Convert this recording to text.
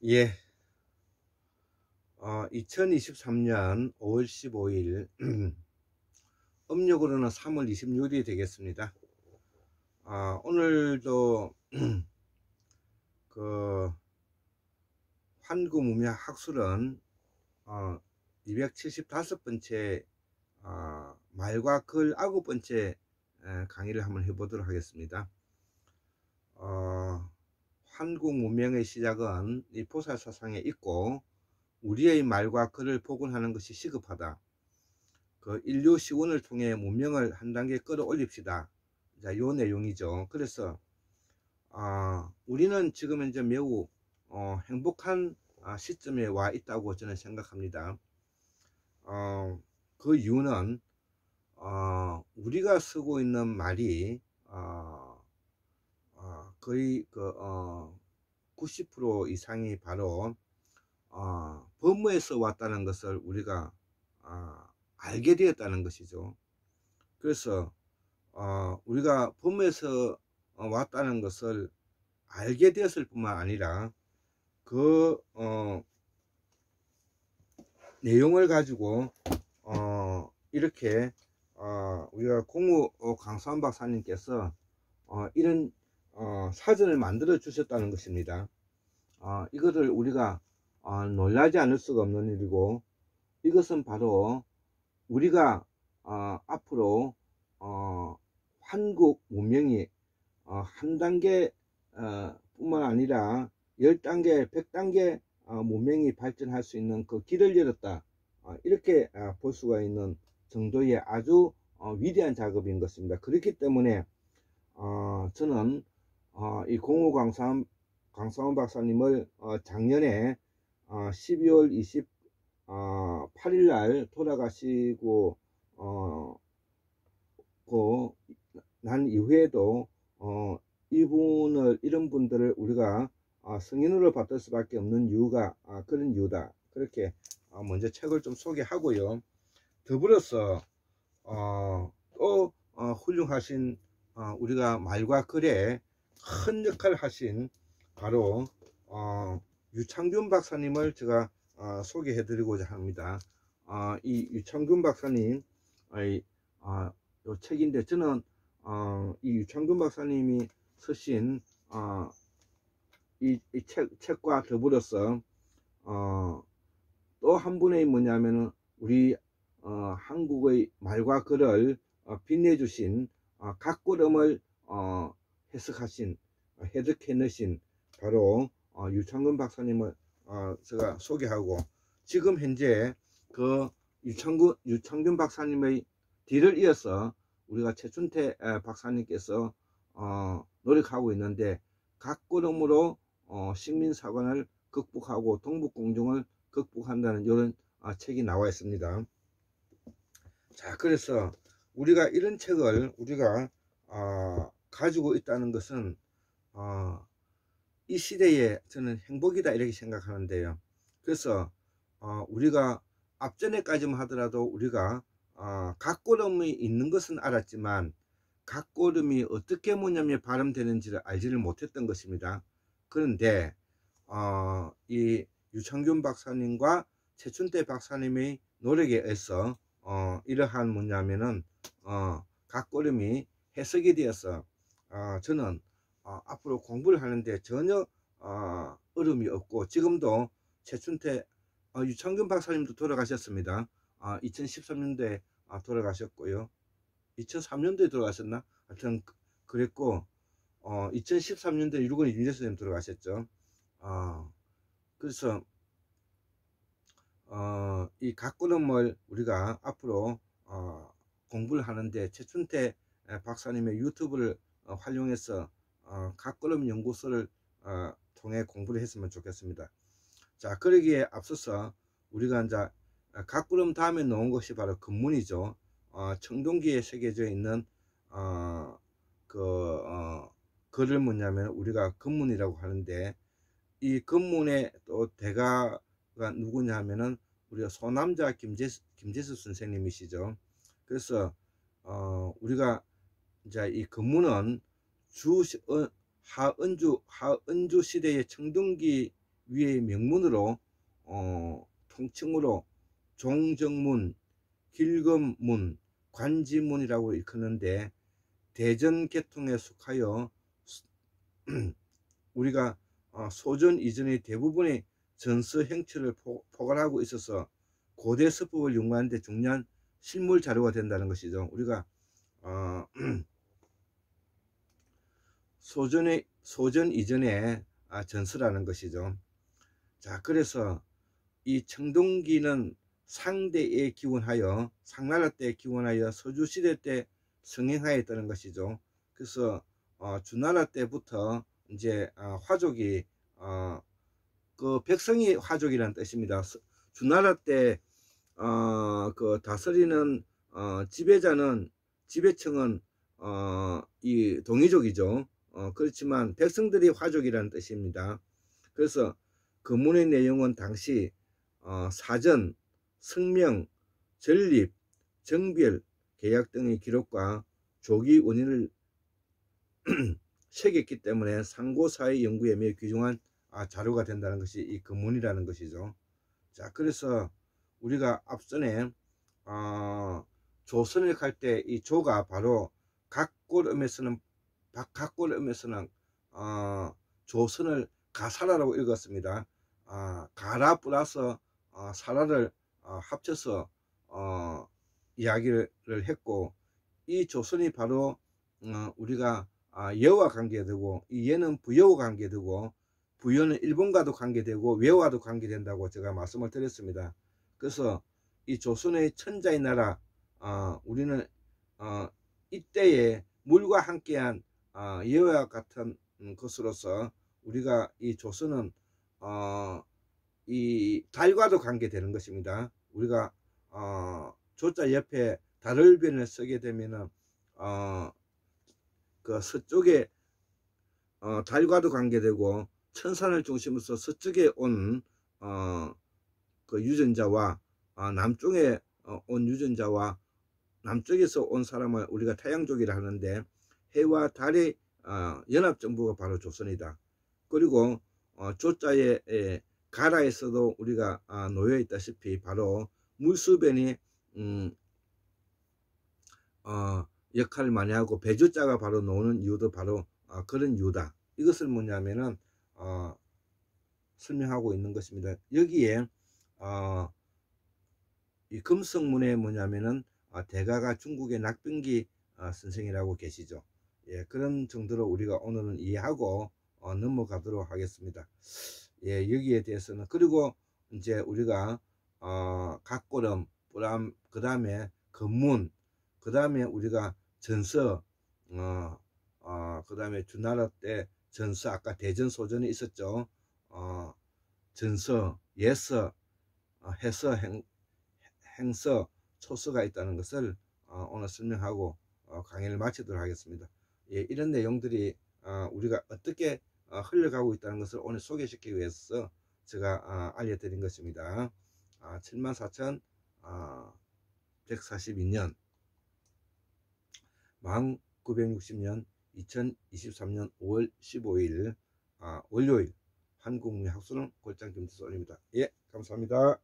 예, 2023년 5월 15일, 음력으로는 3월 26일이 되겠습니다. 오늘도 그 환구무명학술은 275번째 말과 글 9번째 강의를 한번 해보도록 하겠습니다. 한국 문명의 시작은 이 보살사상에 있고, 우리의 말과 글을 복원하는 것이 시급하다. 그 인류 시원을 통해 문명을 한 단계 끌어올립시다. 자, 요 내용이죠. 그래서 우리는 지금 현재 매우 행복한 시점에 와 있다고 저는 생각합니다. 그 이유는 우리가 쓰고 있는 말이 거의 90% 이상이 바로 법무에서 왔다는 것을 우리가 알게 되었다는 것이죠. 그래서 우리가 법무에서 왔다는 것을 알게 되었을 뿐만 아니라 그 내용을 가지고 이렇게 우리가 공우 강수환 박사님께서 이런 사전을 만들어 주셨다는 것입니다. 이거를 우리가 놀라지 않을 수가 없는 일이고, 이것은 바로 우리가 앞으로 한국 문명이 한 단계 뿐만 아니라 10단계, 100단계 문명이 발전할 수 있는 그 길을 열었다, 이렇게 볼 수가 있는 정도의 아주 위대한 작업인 것입니다. 그렇기 때문에 저는 이 공우 강수환 박사님을 작년에 12월 28일 날 돌아가시고 난 이후에도 이런 분들을 우리가 성인으로 받을 수밖에 없는 이유가 그런 이유다. 그렇게 먼저 책을 좀 소개하고요. 더불어서 또 훌륭하신 우리가 말과 글에 큰 역할을 하신 바로 유창균 박사님을 제가 소개해 드리고자 합니다. 이 유창균 박사님 요 책인데, 저는 이 유창균 박사님이 쓰신 이 책과 더불어서 또 한 분의 뭐냐면은 우리 한국의 말과 글을 빛내주신 각걸음을 해석해내신 바로 유창균 박사님을 제가 소개하고, 지금 현재 그 유창균 박사님의 뒤를 이어서 우리가 최춘태 박사님께서 노력하고 있는데, 각걸음으로 식민사관을 극복하고 동북공정을 극복한다는 이런 책이 나와 있습니다. 자, 그래서 우리가 이런 책을 우리가 가지고 있다는 것은 이 시대에 저는 행복이다, 이렇게 생각하는데요. 그래서 우리가 앞전에까지만 하더라도 우리가 각걸음이 있는 것은 알았지만 각걸음이 어떻게 문양에 발음되는지를 알지를 못했던 것입니다. 그런데 이 유창균 박사님과 최춘태 박사님의 노력에 의해서 이러한 뭐냐면은 각걸음이 해석이 되어서 저는 앞으로 공부를 하는데 전혀 어려움이 없고, 지금도 최춘태 유창균 박사님도 돌아가셨습니다. 2013년도에 돌아가셨고요. 2003년도에 돌아가셨나? 하여튼 그랬고 2013년도에 유근희 윤재선생님 돌아가셨죠. 그래서 이 각걸음을 우리가 앞으로 공부를 하는데 최춘태 박사님의 유튜브를 활용해서 각걸음 연구소를 통해 공부를 했으면 좋겠습니다. 자, 그러기에 앞서서 우리가 이제 각걸음 다음에 놓은 것이 바로 금문이죠. 청동기에 새겨져 있는 글을 뭐냐면 우리가 금문이라고 하는데, 이 금문의 또 대가가 누구냐 하면은 우리가 소남자 김재수 선생님이시죠. 그래서 우리가 이제 이 금문은 하은주 시대의 청동기 위의 명문으로 통칭으로 종정문, 길검문, 관지문이라고 일컫는데, 대전 계통에 속하여 우리가 소전 이전의 대부분의 전서 행처를 포괄하고 있어서 고대 서법을 연구하는 데 중요한 실물 자료가 된다는 것이죠. 우리가 소전 이전의 전서라는 것이죠. 자, 그래서 이 청동기는 상대에 기원하여, 상나라 때 기원하여 서주시대 때 성행하였다는 것이죠. 그래서 주나라 때부터 이제 화족이 그 백성이 화족이라는 뜻입니다. 주나라 때 그 다스리는 지배층은 이 동이족이죠. 그렇지만 백성들이 화족이라는 뜻입니다. 그래서 금문의 내용은 당시 사전, 성명, 전립, 정별, 계약 등의 기록과 조기 원인을 새겼기 때문에 상고사회 연구에 매우 귀중한 자료가 된다는 것이 이 금문이라는 것이죠. 자, 그래서 우리가 앞전에 조선을 갈 때 이 조가 바로 각골음에서는 조선을 가사라라고 읽었습니다. 가라 플러스 사라를 합쳐서 이야기를 했고, 이 조선이 바로 우리가 여와 관계되고, 이 예는 부여와 관계되고, 부여는 일본과도 관계되고 외와도 관계된다고 제가 말씀을 드렸습니다. 그래서 이 조선의 천자의 나라, 우리는 이때에 물과 함께한 여와 같은 것으로서 우리가 이 조선은 이 달과도 관계되는 것입니다. 우리가 조자 옆에 달을변을 쓰게 되면은 그 서쪽에 달과도 관계되고, 천산을 중심으로 서쪽에 온 그 유전자와 남쪽에 온 유전자와 남쪽에서 온 사람을 우리가 태양족이라 하는데, 해와 달의 연합정부가 바로 조선이다. 그리고 조자의 가라에서도 우리가 놓여 있다시피 바로 물수변이 역할을 많이 하고, 배주자가 바로 노는 이유도 바로 그런 이유다. 이것을 뭐냐면은 설명하고 있는 것입니다. 여기에 이 금성문에 뭐냐면은 대가가 중국의 낙병기 선생이라고 계시죠. 예, 그런 정도로 우리가 오늘은 이해하고 넘어가도록 하겠습니다. 예, 여기에 대해서는, 그리고 이제 우리가 각고름, 그 다음에 금문, 그 다음에 우리가 전서, 그 다음에 주나라 때 전서, 아까 대전 소전이 있었죠. 전서, 예서, 해서, 행서, 초서가 있다는 것을 오늘 설명하고 강의를 마치도록 하겠습니다. 예, 이런 내용들이 우리가 어떻게 흘러가고 있다는 것을 오늘 소개시키기 위해서 제가 알려드린 것입니다. 74,142년 1960년 2023년 5월 15일 월요일 한국문예 학술은 골장 김태수 올립니다. 예, 감사합니다.